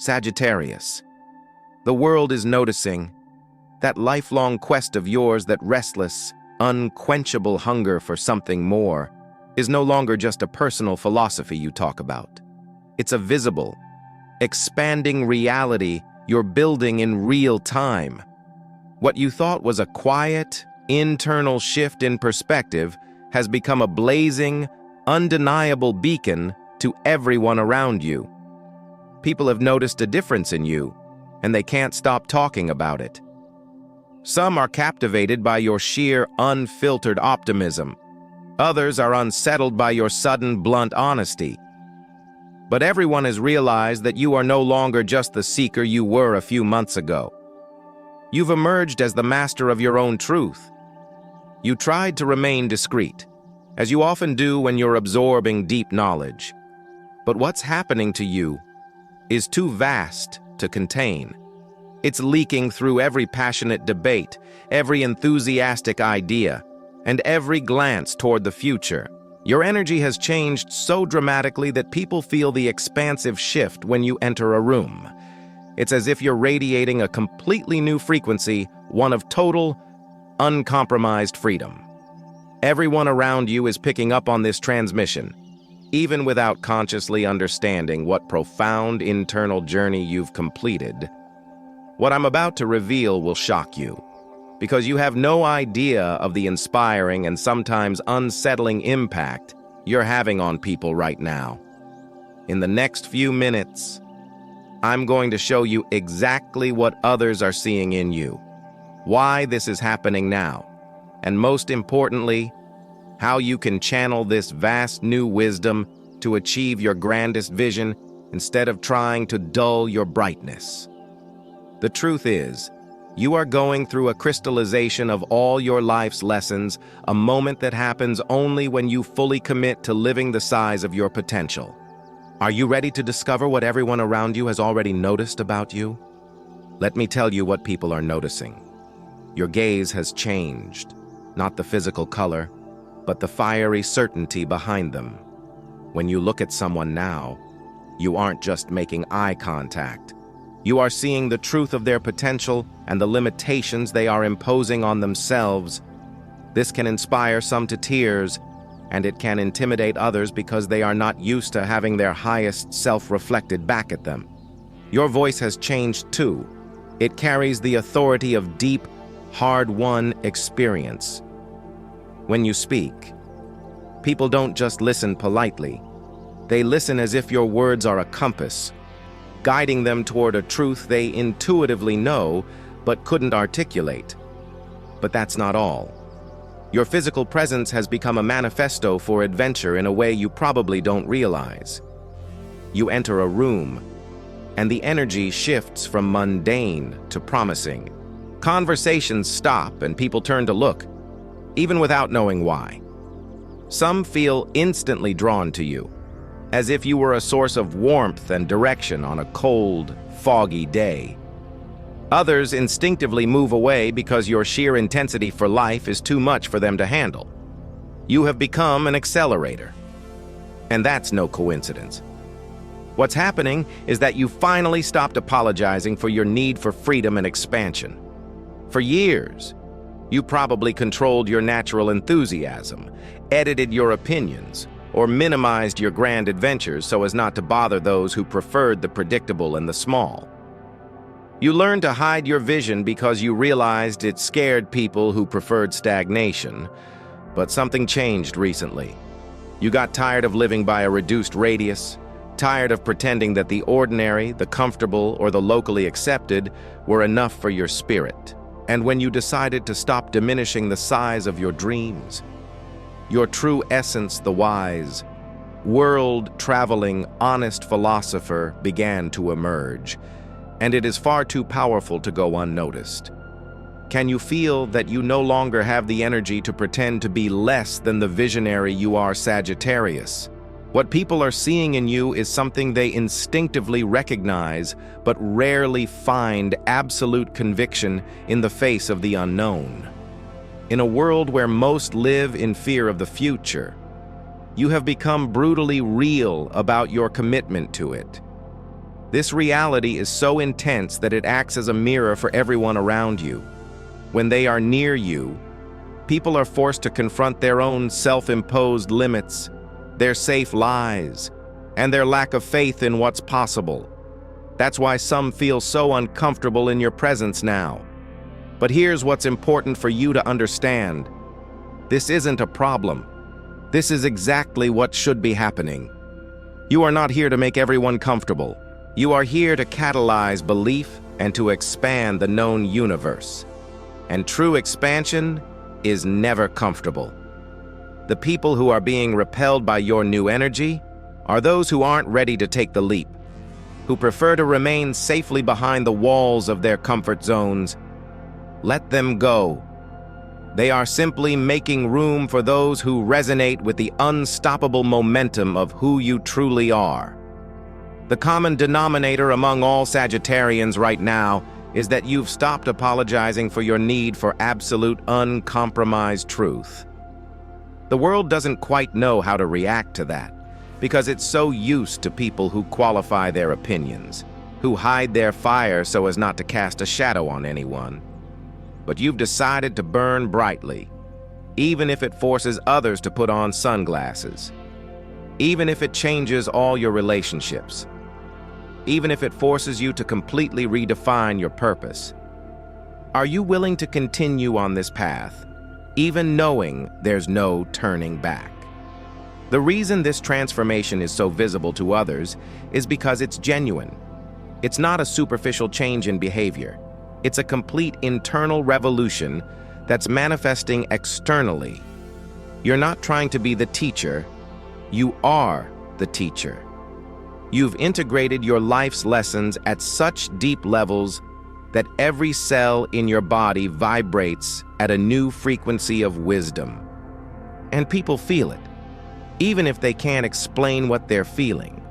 Sagittarius. The world is noticing that lifelong quest of yours, that restless, unquenchable hunger for something more, is no longer just a personal philosophy you talk about. It's a visible, expanding reality you're building in real time. What you thought was a quiet, internal shift in perspective has become a blazing, undeniable beacon to everyone around you. People have noticed a difference in you, and they can't stop talking about it. Some are captivated by your sheer, unfiltered optimism. Others are unsettled by your sudden, blunt honesty. But everyone has realized that you are no longer just the seeker you were a few months ago. You've emerged as the master of your own truth. You tried to remain discreet, as you often do when you're absorbing deep knowledge. But what's happening to you is too vast to contain. It's leaking through every passionate debate, every enthusiastic idea, and every glance toward the future. Your energy has changed so dramatically that people feel the expansive shift when you enter a room. It's as if you're radiating a completely new frequency, one of total, uncompromised freedom. Everyone around you is picking up on this transmission, even without consciously understanding what profound internal journey you've completed. What I'm about to reveal will shock you, because you have no idea of the inspiring and sometimes unsettling impact you're having on people right now. In the next few minutes, I'm going to show you exactly what others are seeing in you, why this is happening now, and most importantly, how you can channel this vast new wisdom to achieve your grandest vision instead of trying to dull your brightness. The truth is, you are going through a crystallization of all your life's lessons, a moment that happens only when you fully commit to living the size of your potential. Are you ready to discover what everyone around you has already noticed about you? Let me tell you what people are noticing. Your gaze has changed, not the physical color, but the fiery certainty behind them. When you look at someone now, you aren't just making eye contact. You are seeing the truth of their potential and the limitations they are imposing on themselves. This can inspire some to tears, and it can intimidate others because they are not used to having their highest self reflected back at them. Your voice has changed too. It carries the authority of deep, hard-won experience. When you speak, people don't just listen politely. They listen as if your words are a compass, guiding them toward a truth they intuitively know but couldn't articulate. But that's not all. Your physical presence has become a manifesto for adventure in a way you probably don't realize. You enter a room, and the energy shifts from mundane to promising. Conversations stop and people turn to look, even without knowing why. Some feel instantly drawn to you, as if you were a source of warmth and direction on a cold, foggy day. Others instinctively move away because your sheer intensity for life is too much for them to handle. You have become an accelerator. And that's no coincidence. What's happening is that you finally stopped apologizing for your need for freedom and expansion. For years, you probably controlled your natural enthusiasm, edited your opinions, or minimized your grand adventures so as not to bother those who preferred the predictable and the small. You learned to hide your vision because you realized it scared people who preferred stagnation. But something changed recently. You got tired of living by a reduced radius, tired of pretending that the ordinary, the comfortable, or the locally accepted were enough for your spirit. And when you decided to stop diminishing the size of your dreams, your true essence, the wise, world-traveling, honest philosopher began to emerge, and it is far too powerful to go unnoticed. Can you feel that you no longer have the energy to pretend to be less than the visionary you are, Sagittarius? What people are seeing in you is something they instinctively recognize, but rarely find absolute conviction in the face of the unknown. In a world where most live in fear of the future, you have become brutally real about your commitment to it. This reality is so intense that it acts as a mirror for everyone around you. When they are near you, people are forced to confront their own self-imposed limits, their safe lies, and their lack of faith in what's possible. That's why some feel so uncomfortable in your presence now. But here's what's important for you to understand. This isn't a problem. This is exactly what should be happening. You are not here to make everyone comfortable. You are here to catalyze belief and to expand the known universe. And true expansion is never comfortable. The people who are being repelled by your new energy are those who aren't ready to take the leap, who prefer to remain safely behind the walls of their comfort zones. Let them go. They are simply making room for those who resonate with the unstoppable momentum of who you truly are. The common denominator among all Sagittarians right now is that you've stopped apologizing for your need for absolute, uncompromised truth. The world doesn't quite know how to react to that, because it's so used to people who qualify their opinions, who hide their fire so as not to cast a shadow on anyone. But you've decided to burn brightly, even if it forces others to put on sunglasses, even if it changes all your relationships, even if it forces you to completely redefine your purpose. Are you willing to continue on this path, even knowing there's no turning back? The reason this transformation is so visible to others is because it's genuine. It's not a superficial change in behavior. It's a complete internal revolution that's manifesting externally. You're not trying to be the teacher, you are the teacher. You've integrated your life's lessons at such deep levels that every cell in your body vibrates at a new frequency of wisdom. And people feel it, even if they can't explain what they're feeling.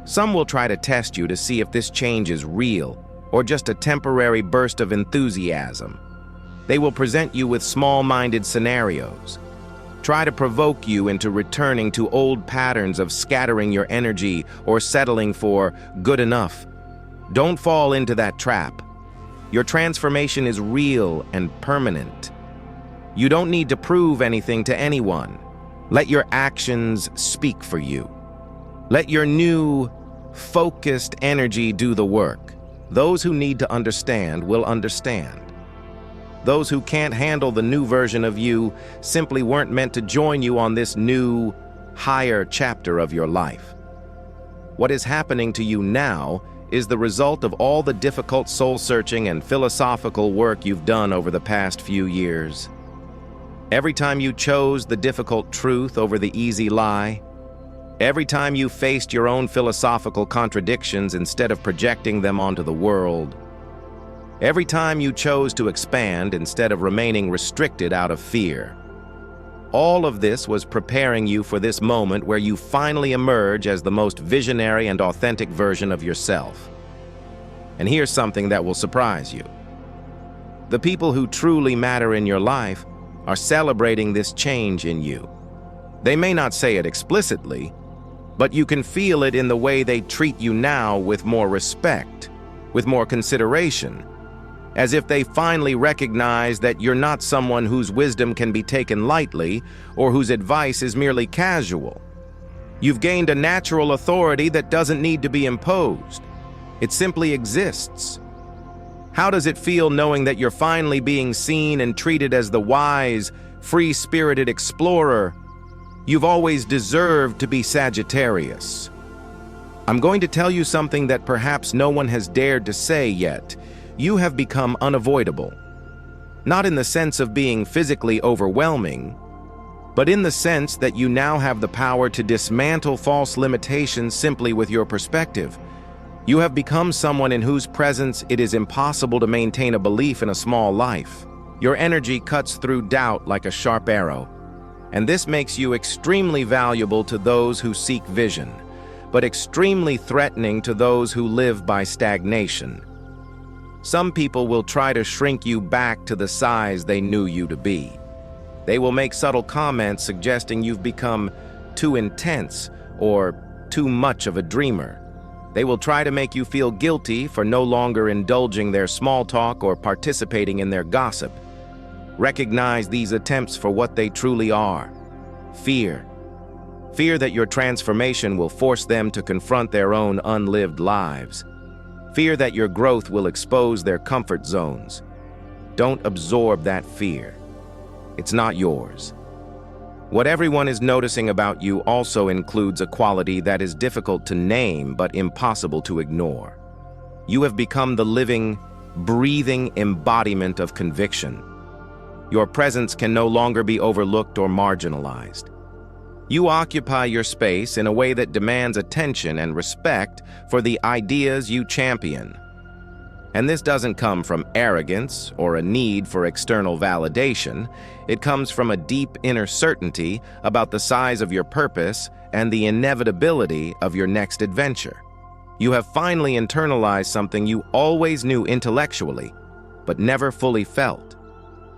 Some will try to test you to see if this change is real or just a temporary burst of enthusiasm. They will present you with small-minded scenarios, try to provoke you into returning to old patterns of scattering your energy or settling for good enough. Don't fall into that trap. Your transformation is real and permanent. You don't need to prove anything to anyone. Let your actions speak for you. Let your new, focused energy do the work. Those who need to understand will understand. Those who can't handle the new version of you simply weren't meant to join you on this new, higher chapter of your life. What is happening to you now is the result of all the difficult soul-searching and philosophical work you've done over the past few years. Every time you chose the difficult truth over the easy lie, every time you faced your own philosophical contradictions instead of projecting them onto the world, every time you chose to expand instead of remaining restricted out of fear, all of this was preparing you for this moment where you finally emerge as the most visionary and authentic version of yourself. And here's something that will surprise you. The people who truly matter in your life are celebrating this change in you. They may not say it explicitly, but you can feel it in the way they treat you now with more respect, with more consideration, as if they finally recognize that you're not someone whose wisdom can be taken lightly or whose advice is merely casual. You've gained a natural authority that doesn't need to be imposed. It simply exists. How does it feel knowing that you're finally being seen and treated as the wise, free-spirited explorer you've always deserved to be, Sagittarius? I'm going to tell you something that perhaps no one has dared to say yet. You have become unavoidable. Not in the sense of being physically overwhelming, but in the sense that you now have the power to dismantle false limitations simply with your perspective. You have become someone in whose presence it is impossible to maintain a belief in a small life. Your energy cuts through doubt like a sharp arrow, and this makes you extremely valuable to those who seek vision, but extremely threatening to those who live by stagnation. Some people will try to shrink you back to the size they knew you to be. They will make subtle comments suggesting you've become too intense or too much of a dreamer. They will try to make you feel guilty for no longer indulging their small talk or participating in their gossip. Recognize these attempts for what they truly are: fear. Fear that your transformation will force them to confront their own unlived lives. Fear that your growth will expose their comfort zones. Don't absorb that fear. It's not yours. What everyone is noticing about you also includes a quality that is difficult to name but impossible to ignore. You have become the living, breathing embodiment of conviction. Your presence can no longer be overlooked or marginalized. You occupy your space in a way that demands attention and respect for the ideas you champion. And this doesn't come from arrogance or a need for external validation. It comes from a deep inner certainty about the size of your purpose and the inevitability of your next adventure. You have finally internalized something you always knew intellectually, but never fully felt.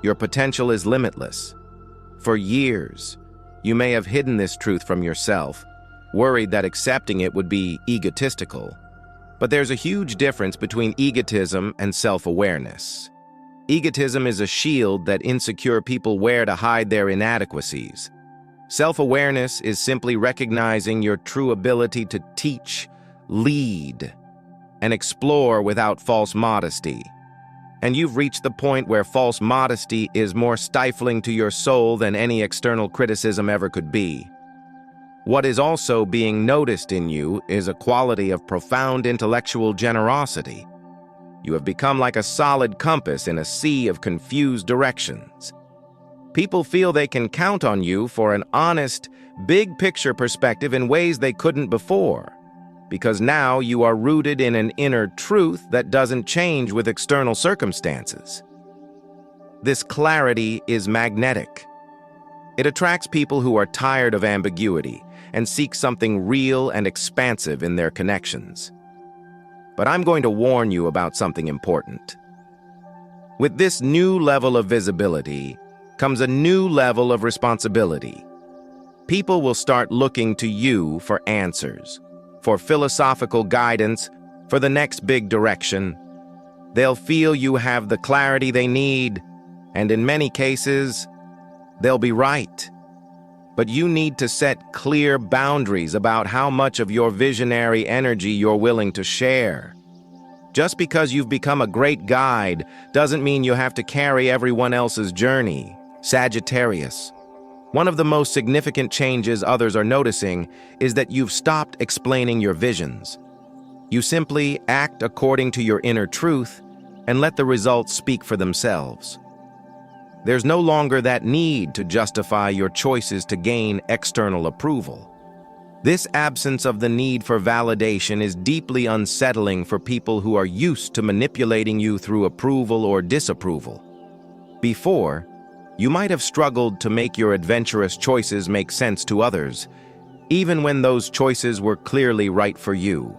Your potential is limitless. For years, you may have hidden this truth from yourself, worried that accepting it would be egotistical. But there's a huge difference between egotism and self-awareness. Egotism is a shield that insecure people wear to hide their inadequacies. Self-awareness is simply recognizing your true ability to teach, lead, and explore without false modesty. And you've reached the point where false modesty is more stifling to your soul than any external criticism ever could be. What is also being noticed in you is a quality of profound intellectual generosity. You have become like a solid compass in a sea of confused directions. People feel they can count on you for an honest, big-picture perspective in ways they couldn't before, because now you are rooted in an inner truth that doesn't change with external circumstances. This clarity is magnetic. It attracts people who are tired of ambiguity and seek something real and expansive in their connections. But I'm going to warn you about something important. With this new level of visibility comes a new level of responsibility. People will start looking to you for answers, for philosophical guidance, for the next big direction. They'll feel you have the clarity they need, and in many cases, they'll be right. But you need to set clear boundaries about how much of your visionary energy you're willing to share. Just because you've become a great guide doesn't mean you have to carry everyone else's journey. Sagittarius. One of the most significant changes others are noticing is that you've stopped explaining your visions. You simply act according to your inner truth and let the results speak for themselves. There's no longer that need to justify your choices to gain external approval. This absence of the need for validation is deeply unsettling for people who are used to manipulating you through approval or disapproval. Before, you might have struggled to make your adventurous choices make sense to others, even when those choices were clearly right for you.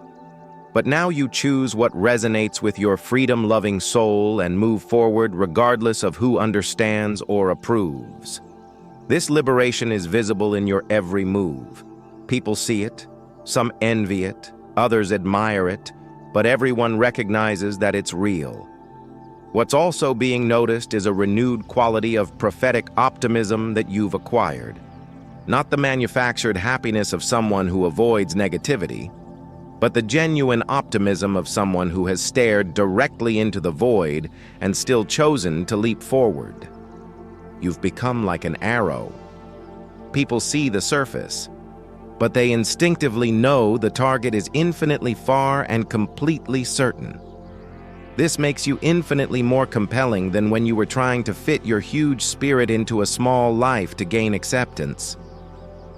But now you choose what resonates with your freedom-loving soul and move forward regardless of who understands or approves. This liberation is visible in your every move. People see it, some envy it, others admire it, but everyone recognizes that it's real. What's also being noticed is a renewed quality of prophetic optimism that you've acquired. Not the manufactured happiness of someone who avoids negativity, but the genuine optimism of someone who has stared directly into the void and still chosen to leap forward. You've become like an arrow. People see the surface, but they instinctively know the target is infinitely far and completely certain. This makes you infinitely more compelling than when you were trying to fit your huge spirit into a small life to gain acceptance.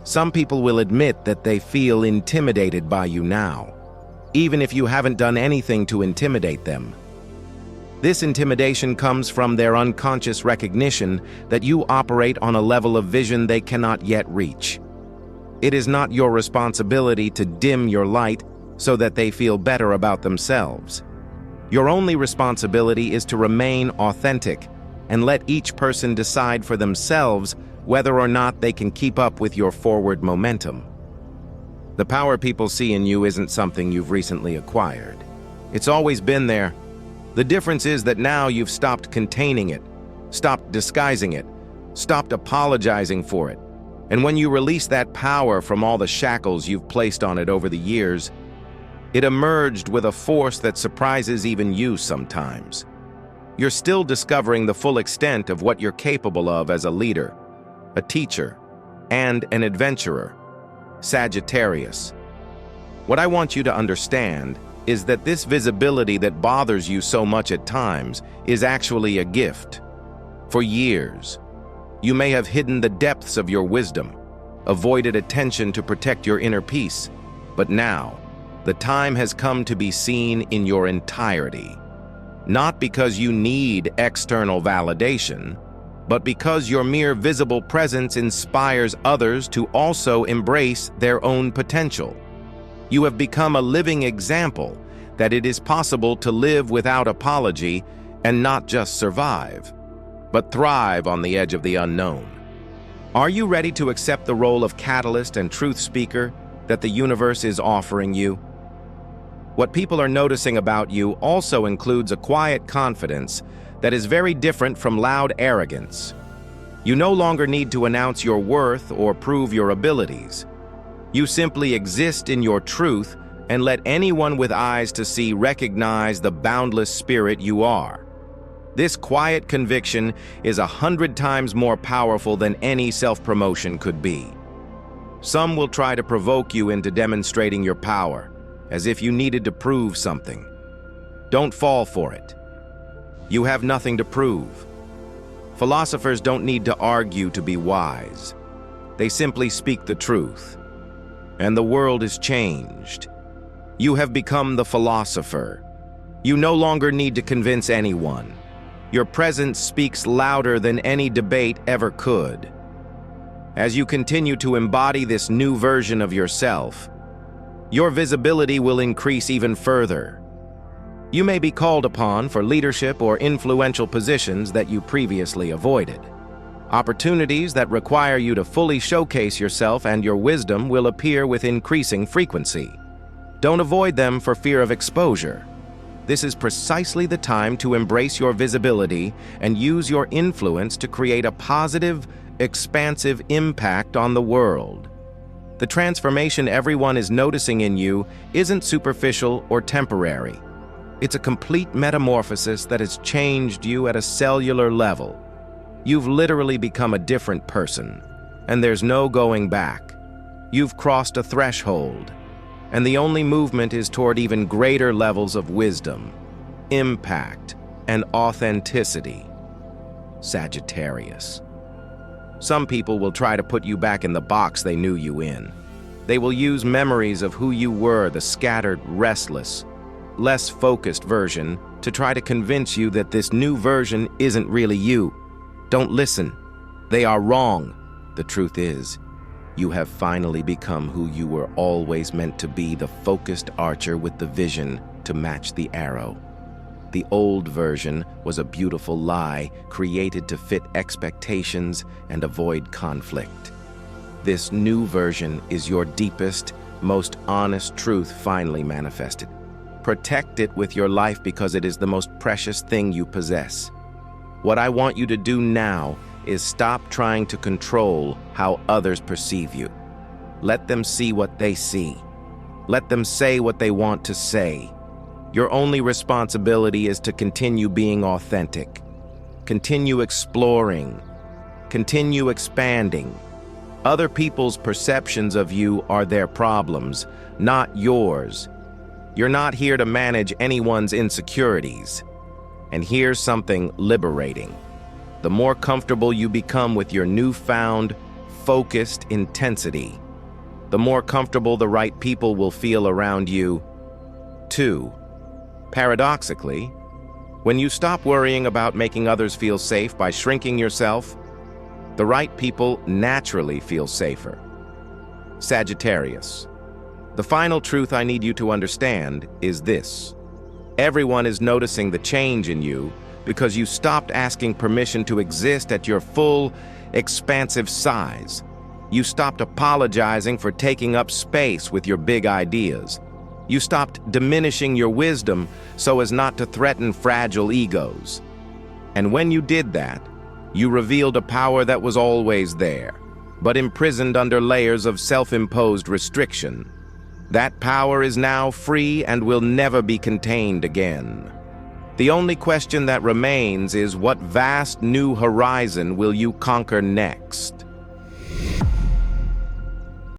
Some people will admit that they feel intimidated by you now, even if you haven't done anything to intimidate them. This intimidation comes from their unconscious recognition that you operate on a level of vision they cannot yet reach. It is not your responsibility to dim your light so that they feel better about themselves. Your only responsibility is to remain authentic and let each person decide for themselves whether or not they can keep up with your forward momentum. The power people see in you isn't something you've recently acquired. It's always been there. The difference is that now you've stopped containing it, stopped disguising it, stopped apologizing for it. And when you release that power from all the shackles you've placed on it over the years, it emerged with a force that surprises even you sometimes. You're still discovering the full extent of what you're capable of as a leader, a teacher, and an adventurer. Sagittarius. What I want you to understand is that this visibility that bothers you so much at times is actually a gift. For years, you may have hidden the depths of your wisdom, avoided attention to protect your inner peace, but now, the time has come to be seen in your entirety. Not because you need external validation, but because your mere visible presence inspires others to also embrace their own potential. You have become a living example that it is possible to live without apology and not just survive, but thrive on the edge of the unknown. Are you ready to accept the role of catalyst and truth speaker that the universe is offering you? What people are noticing about you also includes a quiet confidence that is very different from loud arrogance. You no longer need to announce your worth or prove your abilities. You simply exist in your truth and let anyone with eyes to see recognize the boundless spirit you are. This quiet conviction is 100 times more powerful than any self-promotion could be. Some will try to provoke you into demonstrating your power, as if you needed to prove something. Don't fall for it. You have nothing to prove. Philosophers don't need to argue to be wise. They simply speak the truth. And the world is changed. You have become the philosopher. You no longer need to convince anyone. Your presence speaks louder than any debate ever could. As you continue to embody this new version of yourself, your visibility will increase even further. You may be called upon for leadership or influential positions that you previously avoided. Opportunities that require you to fully showcase yourself and your wisdom will appear with increasing frequency. Don't avoid them for fear of exposure. This is precisely the time to embrace your visibility and use your influence to create a positive, expansive impact on the world. The transformation everyone is noticing in you isn't superficial or temporary. It's a complete metamorphosis that has changed you at a cellular level. You've literally become a different person, and there's no going back. You've crossed a threshold, and the only movement is toward even greater levels of wisdom, impact, and authenticity. Sagittarius. Some people will try to put you back in the box they knew you in. They will use memories of who you were, the scattered, restless, less focused version, to try to convince you that this new version isn't really you. Don't listen. They are wrong. The truth is, you have finally become who you were always meant to be, the focused archer with the vision to match the arrow. The old version was a beautiful lie created to fit expectations and avoid conflict. This new version is your deepest, most honest truth finally manifested. Protect it with your life because it is the most precious thing you possess. What I want you to do now is stop trying to control how others perceive you. Let them see what they see. Let them say what they want to say. Your only responsibility is to continue being authentic. Continue exploring. Continue expanding. Other people's perceptions of you are their problems, not yours. You're not here to manage anyone's insecurities. And here's something liberating. The more comfortable you become with your newfound, focused intensity, the more comfortable the right people will feel around you, too. Paradoxically, when you stop worrying about making others feel safe by shrinking yourself, the right people naturally feel safer. Sagittarius. The final truth I need you to understand is this. Everyone is noticing the change in you because you stopped asking permission to exist at your full, expansive size. You stopped apologizing for taking up space with your big ideas. You stopped diminishing your wisdom so as not to threaten fragile egos. And when you did that, you revealed a power that was always there, but imprisoned under layers of self-imposed restriction. That power is now free and will never be contained again. The only question that remains is, what vast new horizon will you conquer next?